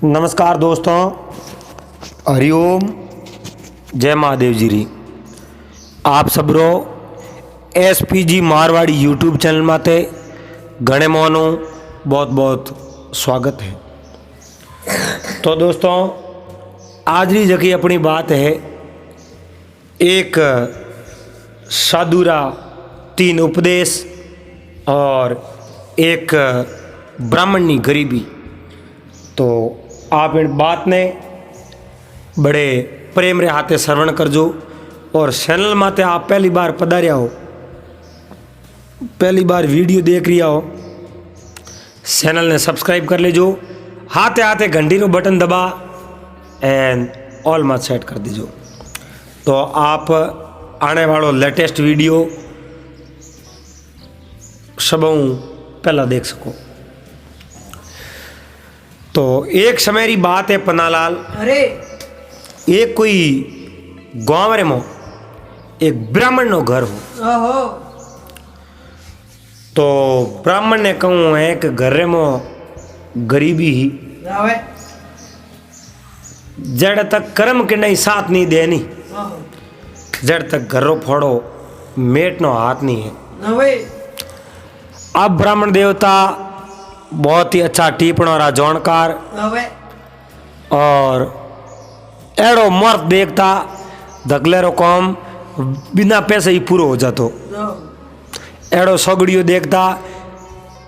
नमस्कार दोस्तों, हरिओम, जय महादेव जी री। आप सबरो SPG मारवाड़ी यूट्यूब चैनल माते घणे मोनो बहुत बहुत स्वागत है। तो दोस्तों, आज री जकी अपनी बात है एक साधुरा 3 उपदेश और एक ब्राह्मणी गरीबी। तो आप इन बात ने बड़े प्रेम रे हाथे श्रवण करजो। और चैनल माते आप पहली बार पधारिया हो, पहली बार वीडियो देख रिया हो, चैनल ने सब्सक्राइब कर लेजो। हाथे हाथे घंटी रो बटन दबा एंड ऑल मत सेट कर दीजो, तो आप आने वालो लेटेस्ट वीडियो सबों पहला देख सको। तो एक समय री बात है पन्नालाल, अरे एक कोई गांव रे मो एक ब्राह्मण नो घर हो। ओहो तो ब्राह्मण ने कहूँ है कि घर रे मो गरीबी ही आवे जड़ तक कर्म के नहीं साथ नहीं देनी, ओहो जड़ तक घरो फोड़ो मेट नो हाथ नहीं है। नवे अब ब्राह्मण देवता बहुत ही अच्छा टीपण और जानकार नवे और एड़ो मर्द देखता धकलेरो काम बिना पैसे ही पूरो हो जातो। एड़ो सगड़ियो देखता,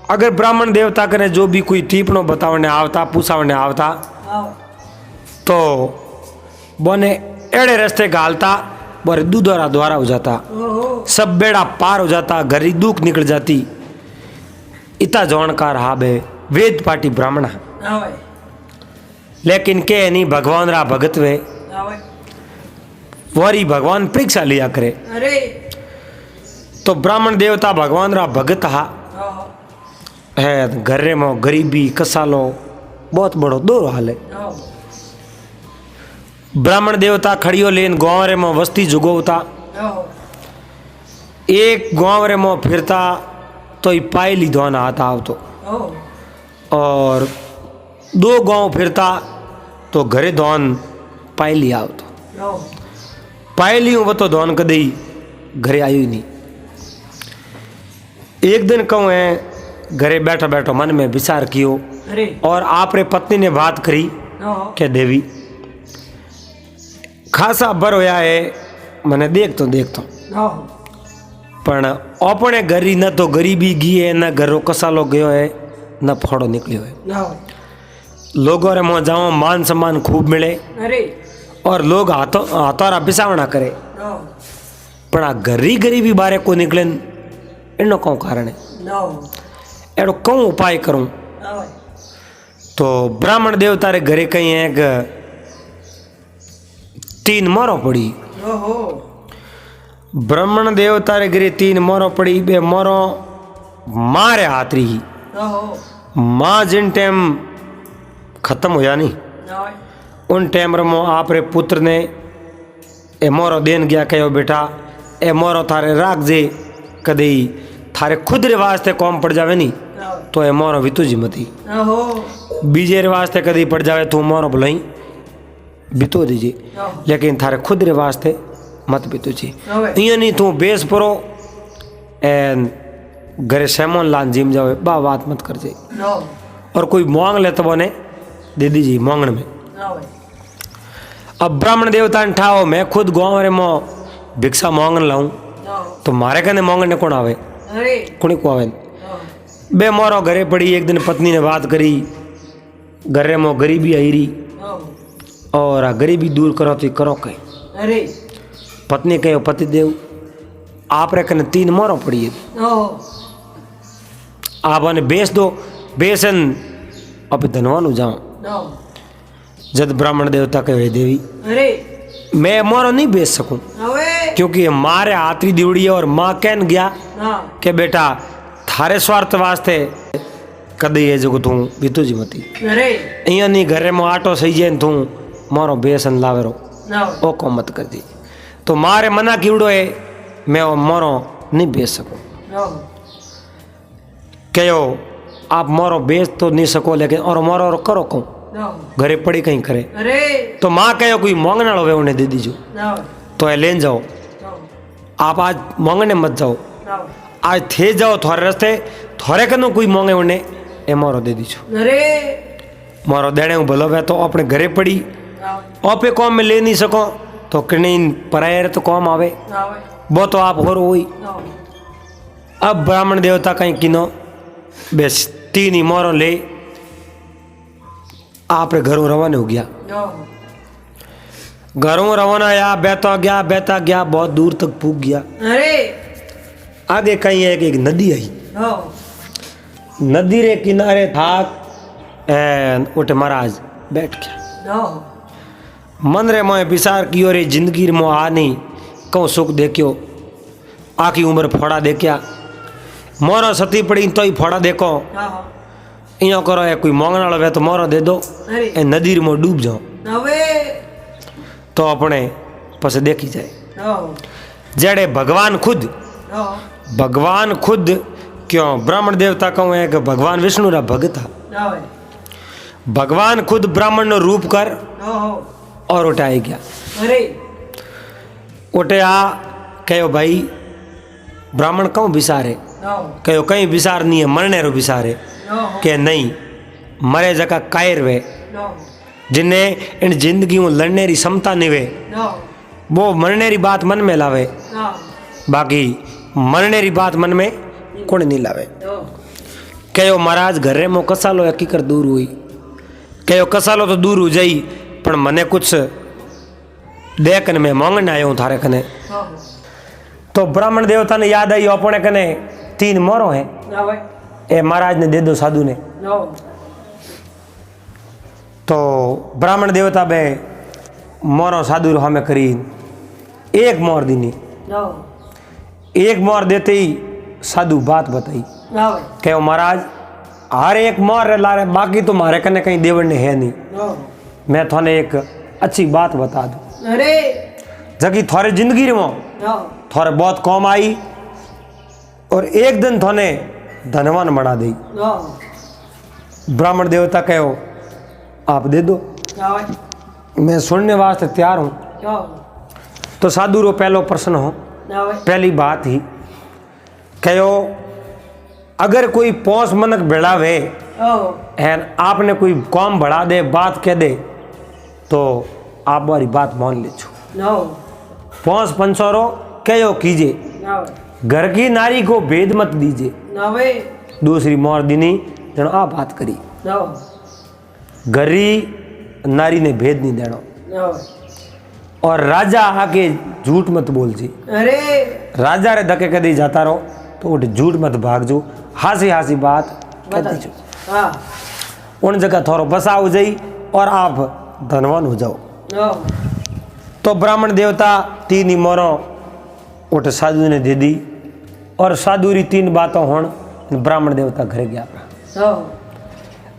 अगर ब्राह्मण देवता कने जो भी कोई टीपणो बतावने आवता पूछावने आवता तो बने एड़े रास्ते घालता, बोरे दूधरा द्वारा हो जाता, सब बेड़ा पार हो जाता, घरी दुख निकल जाती। इतना जानकार हाबे वेद पाटी ब्राह्मण, लेकिन के नहीं भगवान रा भगत वे वरी भगवान परीक्षा लिया करे। अरे तो ब्राह्मण देवता भगवान रा भगत हा है, घरे में गरीबी कसालो बहुत बड़ो दो हाल है। ब्राह्मण देवता खड़ियो लेन गाँव रे में वस्ती जुगोता, एक गाँव रे में फिरता तो ही पाई ली धोना आता आवतो, और 2 गांव फिरता तो घरे धोन पाई ली आवतो। पाई ली वो तो धोन कदी घरे आई ही नहीं। एक दिन कहूँ है घरे बैठा बैठो मन में विचार कियो और आप रे पत्नी ने बात करी क्या देवी खासा बर होया है मने देख तो पण अपने घरी न तो गरीबी गी है, न घरों कसालो गयो है, न फोड़ो निकलियो है। लोगों रे मुँह जाओ मान सम्मान खूब मिले और लोग हाथों बिसावना करे, पण आ घरी गरीबी बारे को निकले इनो कौन कारण है, एड़ो कौन उपाय करूं। तो ब्राह्मण देवता रे घरे कहीं है कि 3 मोरो पड़ी। ब्राह्मण देवता रे घरे 3 मोरो पड़ी, बे मोरो मारे हाथ रही। माँ जिन टाइम खत्म होया नहीं उन टाइम रमो आप रे पुत्र ने ए मोरो देन गया कहो बेटा ए मोरो थारे राख जे, कदी थारे खुद रे वास्ते कौम पड़ जावे नहीं तो ए मोरो भी तुझी मती, बीजे रे वास्ते कदी पड़ जावे तू मोरो भलाई बितो दीजिए, लेकिन थारे खुद रे वास्ते मत भी तुझी। इं नहीं तू बेस परो एन घरे सेमोन लान जिम जावे बा बात मत कर जाए। और कोई मांग ले तो बने दे दीजिए मांगण में। अब ब्राह्मण देवता ने ठाओ मैं खुद गाँव रे मो भिक्षा मांगन लाऊं तो मारे कने मांगने कौन आवे, कुणी को आवे। बे मोरो घरे पड़ी, एक दिन पत्नी ने बात करी घरे मो गरीबी आई रही और आ गरीबी दूर करो तो करो कहीं। पत्नी कहो पति देव आप रे कने 3 मोरो पड़ी है, आप ने बेच दो, बेसन अब धनवान जाओ। जब ब्राह्मण देवता कहे देवी मैं मोरो नहीं बेच सकूं क्योंकि मारे हाथरी दीवड़ी है और माँ कहन गया कि बेटा थारे स्वार्थ वास्ते कदी ये जो तू बीतू जी मती इं नहीं घरे में आटो सही जाए तू मारो बेसन लावेरो ओ को मत कर दी। तो मारे मना कीवड़ो है मैं मोरो नहीं बेच सकूं। कहो आप मोरो बेच तो नहीं सको लेकिन और मोरो करो कहूँ घरे पड़ी कहीं करे तो माँ कहो कोई मांगना हो उन्हें दे दीजो तो ये लेन जाओ। आप आज मांगने मत जाओ, आज थे जाओ थोड़े रास्ते थोड़े कनो कोई मांगे उन्हें ए मारो दे दीजो। मारो देने भलो वे तो अपने घरे पड़ी आपे कौम में ले नहीं सको तो कहीं परायर तो कौम आवे वो तो आप और वही। अब ब्राह्मण देवता कहीं किनो बेस 3 ही मोरों ले आप घरों रवाना हो गया। घरों रवाना या बेता गया बहुत दूर तक पूग गया। आगे कहीं एक नदी आई, नदी रे किनारे थाक उठे महाराज बैठ गया। मन रे मोए विचार कियो रे जिंदगी मो आ नहीं कहूँ सुख देखियो आखी उम्र फोड़ा देखिया मोरो सती पड़ी तो ही फोड़ा देखो इं करो है कोई मांगना वे तो मोरो दे दो ए नदी में डूब जाओ तो अपने पस देखी जाए। जेड़े भगवान खुद क्यों ब्राह्मण देवता कहूँ है कि भगवान विष्णु रा भगत था। भगवान खुद ब्राह्मण नो रूप कर और उठाई गया। उठे आ कहो भाई ब्राह्मण कहूँ विसारे कहो कहीं विसार नहीं है मरने रो विसारे के नहीं मरे जगह कायर वे जिन्हें इन जिंदगी में लड़ने री क्षमता नहीं वे वो मरने री बात मन में लावे बाकी मरने री बात मन में कौन नहीं लावे। कहो महाराज घरे में कसालो हकीकत दूर हुई कहो कसालो तो दूर हो जाई पर मने कुछ देखने में मांगने आयो हूँ थारे कने। तो ब्राह्मण देवता ने याद आई अपने कने 3 मोरो है ए महाराज ने दे दो साधु ने। तो ब्राह्मण देवता बे मोरो साधु हमें करी एक मोर दीनी एक मोर देते ही साधु बात बताई कहो महाराज हर एक मोर ला रहे बाकी तो मारे कने कहीं देवने है नहीं मैं थाने एक अच्छी बात बता दूं जबकि थोड़े जिंदगी में थोड़े बहुत कम आई और एक दिन थाने धनवान बना दी। ब्राह्मण देवता कहो आप दे दो मैं सुनने वास्ते तैयार हूँ। तो साधु रो पहलो प्रश्न हो पहली बात ही कहो अगर कोई 5 मनक बेड़ावे एन आपने कोई कौम बढ़ा दे बात कह दे तो आप हमारी बात मान ले छो 5 पंचोरो कहो कीजिए घर की नारी को भेद मत दीजिए। दूसरी मोर दिनी जनो आप बात करी घरी नारी ने भेद नहीं देना और राजा आके झूठ मत बोल जी राजा रे धके कदी जाता रहो तो उठ झूठ मत भाग जो हासी बात कहती जो उन जगह थोड़ा बसा हो जाई और आप धनवान हो जाओ। तो ब्राह्मण देवता 3 ही मोरों उठ साधु ने दे दी और साधु री 3 बातों होन ब्राह्मण देवता घरे गया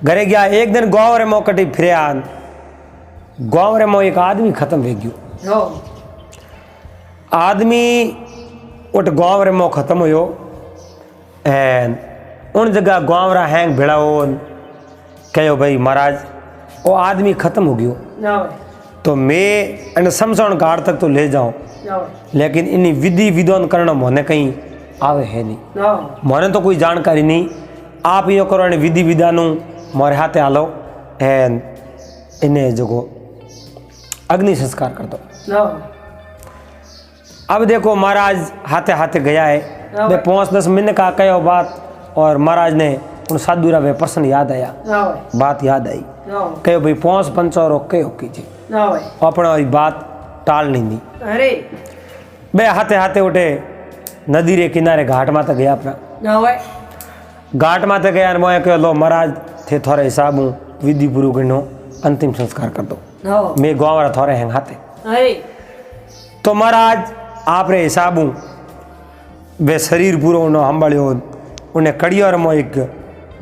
घरे गया। एक दिन गाँव रे मो कटी फिर गाँव रे मो एक आदमी खत्म हो गयो आदमी उठ गाँव रे मो खत्म हो उन जगह गाँव रा हैंग भेड़ा हो कहो भाई महाराज वो आदमी खत्म हो गयो तो मैं इन शमशान घाट तक तो ले जाऊं लेकिन इन विधि विधान करना मोने कहीं आवे है नहीं मोने तो कोई जानकारी नहीं। आप यो करो इन विधि विधान मोरे हाथे आलो एन इन्हें जगो अग्नि संस्कार कर दो। अब देखो महाराज हाथे हाथे गया है 5-10 मिनट का कहो बात और महाराज ने उन साधु रा वे प्रश्न याद आया बात याद आई कहो भाई 5 पंचोरो कहो कीजिए अपना बात टाल नहीं दी बे हाथे हाथे उठे नदी रे किनारे घाट माते गया अपना घाट माते गया मोए कहो लो महाराज थे थोड़े हिसाब विधि पूरी करनो अंतिम संस्कार कर दो मैं गाँव रा थोड़े हैं हाथे। तो महाराज आप रे हिसाब वे शरीर पूरो उन्हें संभालियो उन्हें कड़िया में एक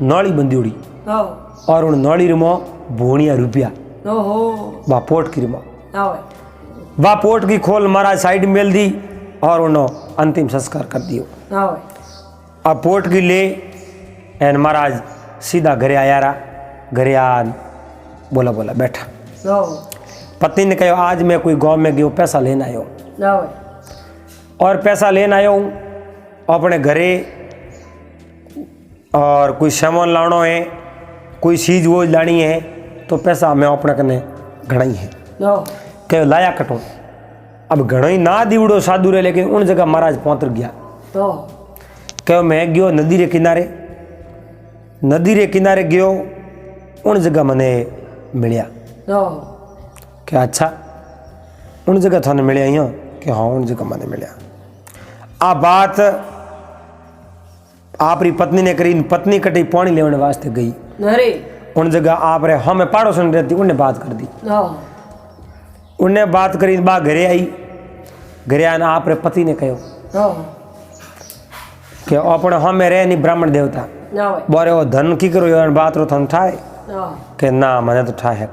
नाली बंदी उड़ी और उन नाली में भूणिया रुपया बा पोट की बा पोट की खोल महाराज साइड मेल दी और उन्होंने अंतिम संस्कार कर दियो। अब पोट की ले एन महाराज सीधा घरे आया रहा घरे आ बोला बोला बैठा। नो पत्नी ने कहो आज मैं कोई गांव में गयो पैसा लेना आयो नो और पैसा लेना आयो अपने घरे और कोई सामान लाना है कोई चीज वो लानी है तो पैसा मैं अपने कने घना ही है नो कहो लाया कटो। अब घणो ही ना दीवड़ो साधु रे लेकिन उन जगह महाराज पहुंच गया। तो कहो मैं गयो नदी रे गयो उन जगह मने मिलिया। नो क्या अच्छा उन जगह थाने मिलिया यहाँ कि हाँ उन जगह मने मिलिया। आ बात आपरी पत्नी ने करी। पत्नी कटी पानी लेने वास्ते गई अरे उन जगह आप रे हमें पड़ोसन रहती उन्हें बात कर दी। नो उन्हें बात करी बा घरे आई। घरे आने आप रे पति ने कहो नो कि अपने हमें रहे नहीं ब्राह्मण देवता नो बोरे वो धन की करो यार बात रो थन ठाए नो कि ना मने तो ठाए है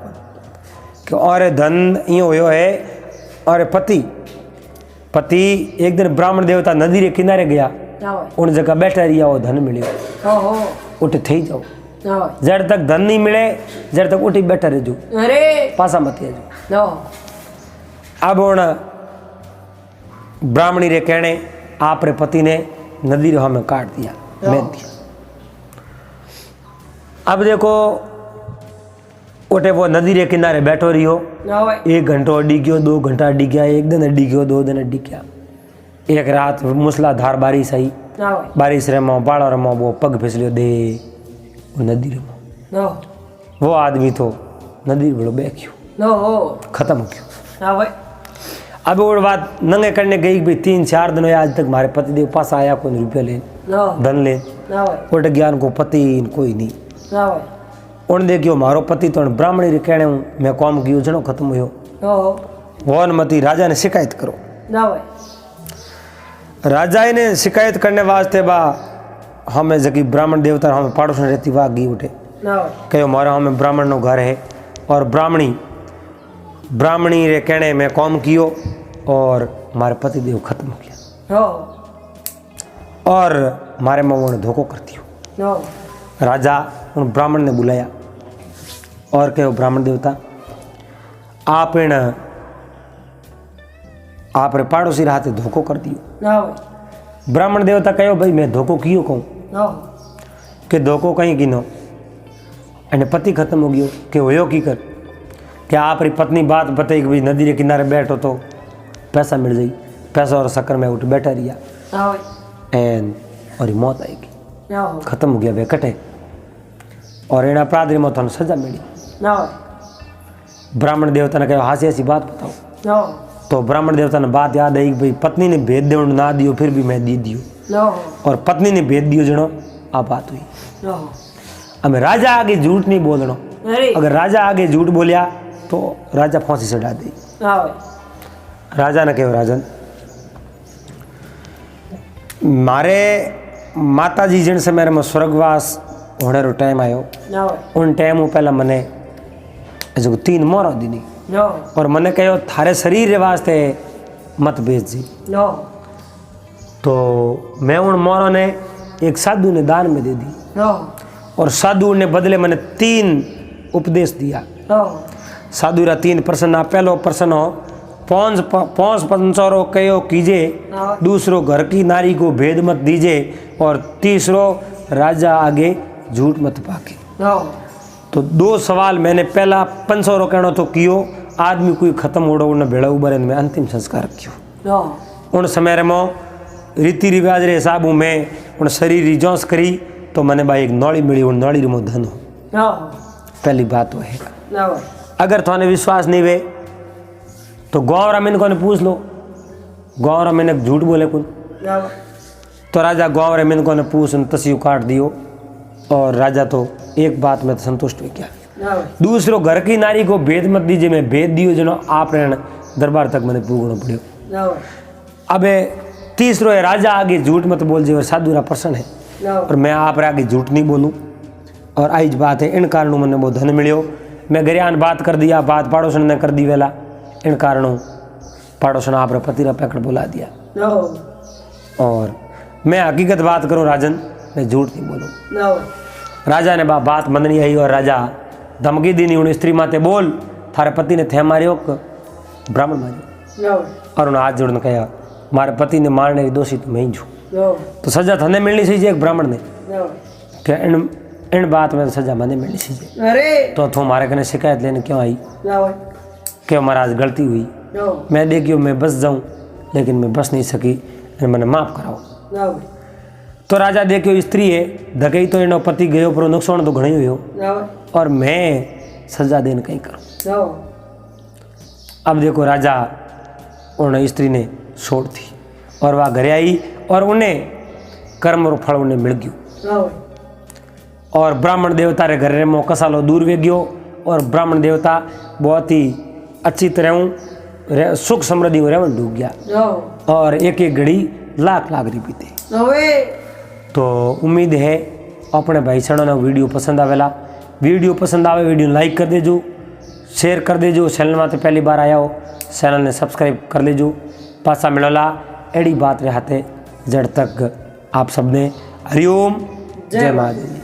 कि और धन यो होयो है। और पति एक दिन ब्राह्मण देवता नदी रे किनारे गया नो उन जगह बैठा रिया वो धन मिलियो ओहो उठ थी जाओ नो जड़ तक धन नहीं मिले जड़ तक उठी बैठा रहो अरे पासा मत आजो। नो अब उन ब्राह्मणी रे कहने आप रे पति ने नदी रे हमें काट दिया मेद दिया। अब देखो उठे वो नदी रे किनारे बैठो रहियो नो 1 घंटो अड्डी गयो 2 घंटा अड्डी गया 1 दिन अड्डी गयो 2 दिन अड्डी गया। एक रात मूसलाधार बारिश आई नो बारिश रे मो बाड़ा रे मो वो पग फिसलियो दे वो नदी रे मो नो वो आदमी तो नदी बड़ो बैठियो नो खत्म हो गयो। नो अब वो बात नंगे करने गई भाई 3-4 दिन हुए आज तक हमारे पतिदेव पास आया कोई रुपया ले नो धन ले नो उठ ज्ञान को पति कोई नहीं नो उन देखियो मारो पति तो ब्राह्मणी रे कहने हूँ मैं काम कियो जनो खत्म हुयो नो वन मती राजा ने शिकायत करो। नो राजा ने शिकायत करने वास्ते बा हमें जकी ब्राह्मण देवता हमें पड़ोस में रहती वा गी उठे नो कहो मारा हमें ब्राह्मण नो घर है और ब्राह्मणी रे कहने मैं काम कियो और मारे पतिदेव खत्म हो गया नो और मारे में उन्होंने धोखो कर दियो। नो राजा उन ब्राह्मण ने बुलाया और कहो ब्राह्मण देवता आप रे पड़ोसी हाथे धोखो कर दियो। नो ब्राह्मण देवता कहो भाई मैं धोखो कियो कहूँ नो कि धोखो कहीं कीनो अने पति खत्म हो गयो कि होयो की कर कि आप री पत्नी बात बताई कि भाई नदी के किनारे बैठो तो पैसा मिल जाई पैसा और शक्कर में उठ बैठा रिया नो एन और ही मौत आएगी नो खत्म हो गया वे कटे और इन अपराध री मौत सजा मिली। नो ब्राह्मण देवता ने कहा हासी ऐसी बात बताओ नो तो ब्राह्मण देवता ने बात याद आई कि भाई पत्नी ने भेद दे ना दियो फिर भी मैं दी दियो नो और पत्नी ने भेद दियो जनो आ बात हुई। नो हमें राजा आगे झूठ नहीं बोलना अरे अगर राजा आगे झूठ बोलिया तो राजा फांसी से डाल दे। नो राजा ने कहो राजन मारे माता जी जिन से मेरे में स्वर्गवास होने रो टाइम आयो नो उन टाइम पहला मने जो 3 मोहरा दीनी नो और मने कहो थारे शरीर रे वास्ते मत बेच जी नो तो मैं उन मोहरों ने एक साधु ने दान में दे दी नो और साधु ने बदले मैंने 3 उपदेश दिया। नो साधु रा 3 प्रश्न आ पहलो प्रश्न हो पौंस पंचोरो कयो कीजे दूसरो घर की नारी को भेद मत दीजे और तीसरो राजा आगे झूठ मत पाके। नो तो 2 सवाल मैंने पहला 500 कहना तो कियो आदमी कोई खत्म होड़ो उन्हें भेड़ा उबर में अंतिम संस्कार कियो। नो उन समय में रीति रिवाज रे हिसाब में उन शरीर री जांच करी तो मैंने भाई एक नौड़ी मिली उन नौड़ी में धन हो। नो पहली बात वो है। नो अगर थाने विश्वास नहीं वे तो गाँव रामिन को पूछ लो गाँव रामिन झूठ बोले कुन नो तो राजा गाँव रामिन को पूछ तस्यु काट दियो और राजा तो एक बात में तो संतुष्ट हो गया। नो दूसरो घर की नारी को भेद मत दीजिए मैं भेद दियो जनो आप रहना दरबार तक मैंने पूगना पड़ियो। नो अबे तीसरो है राजा आगे झूठ मत बोल जी और साधु रा प्रश्न है नो और मैं आप आगे झूठ नहीं बोलूँ और आइज बात है इन कारणों मैंने वो धन मिलियो मैं गरियान बात कर दिया बात पड़ोसन ने कर दी वेला इन कारणों पड़ोसन आप पति रा पैकड़ बुला दिया नो और मैं हकीकत बात करूं राजन मैं झूठ नहीं बोलूं। नो राजा ने बात मननी आई और राजा धमकी दी उन स्त्री माते बोल थारे पति ने थे मारियो कि ब्राह्मण मारियो और उन्हें हाथ जोड़ने कहा मारे पति ने मारने की दोषी तो मैं ही हूँ तो सजा थाने मिलनी चाहिए एक ब्राह्मण ने कि इन बात में सजा मैंने मिलनी चाहिए अरे तो हमारे कने शिकायत लेने क्यों आई कि हमारा आज गलती हुई मैं देखियो मैं बस जाऊँ लेकिन मैं बस नहीं सकी मैंने माफ़ कराओ तो राजा देखियो स्त्री है धकई तो एनो पति गयो पर नुकसान तो घणी हुयो और मैं सजा देने कहीं करूँ अब देखो राजा उन स्त्री ने छोड़ दी और वह घरे आई और उन्हें कर्म और फल उन्हें मिल गयो और ब्राह्मण देवता रे घर में कसालो दूर वे गयो और ब्राह्मण देवता बहुत ही अच्छी तरह सुख समृद्धि में रहन डूब गया और एक एक घड़ी लाख लाख रुपये थे तो उम्मीद है अपने भाई सणों ने वीडियो पसंद आवेला वीडियो पसंद आवे वीडियो लाइक कर देजो शेयर कर देजो चैनल में तो पहली बार आया हो चैनल ने सब्सक्राइब कर लेजो पासा मिलोला एड़ी बात रहाते जड़ तक आप सबने हरिओम जय महादेव।